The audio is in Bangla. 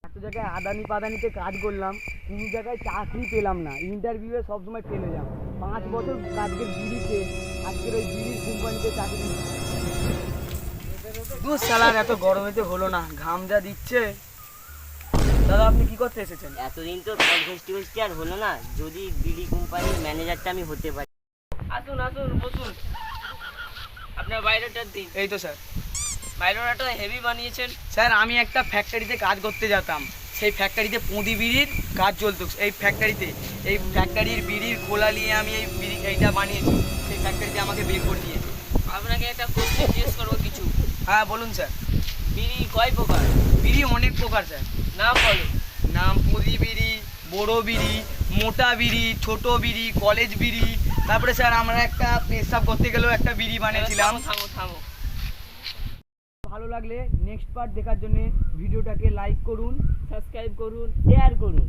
এত জায়গায় আদানি পাদানিতে কাজ করলাম, কোনো জায়গায় চাকরি পেলাম না, ইন্টারভিউয়ে সবসময় ফেলে যাম। 5 বছর আজকের বিড়িতে, আজকের ওই বিড়ির কোম্পানিতে চাকরি। দু সালার এত গরমেতে হলো না, ঘাম যা দিচ্ছে। দাদা আপনি কি করতে এসেছেন? এতদিন তো কল ফেস্টি আর হলো না, যদি বিড়ি কোম্পানির ম্যানেজারটা আমি হতে পারি। আসুন আসুন বসুন, আপনার বাইরেটা দিন। এই তো স্যার। বাইরেটা হেভি বানিয়েছেন। স্যার আমি একটা ফ্যাক্টরিতে কাজ করতে যেতাম, সেই ফ্যাক্টরিতে পুঁদি বিড়ির কাজ চলতো। এই ফ্যাক্টরির বিড়ির খোলা নিয়ে আমি এইটা বানিয়েছি, সেই ফ্যাক্টরিতে আমাকে বের করে দিয়েছে। আপনাকে একটা কোশ্চেন জিজ্ঞেস করবো কিছু। হ্যাঁ বলুন স্যার। বিড়ি কয় প্রকার? বিড়ি অনেক প্রকার স্যার। নাম বলো। নাম পুঁদি বিড়ি, বড়ো বিড়ি, মোটা বিড়ি, ছোট বিড়ি, কলেজ বিড়ি। তারপরে স্যার আমরা একটা পেশাব করতে গেলেও একটা বিড়ি বানিয়েছিলাম। থামো থামো। ভালো লাগলে নেক্সট পার্ট দেখার জন্য ভিডিওটাকে লাইক করুন, সাবস্ক্রাইব করুন, শেয়ার করুন।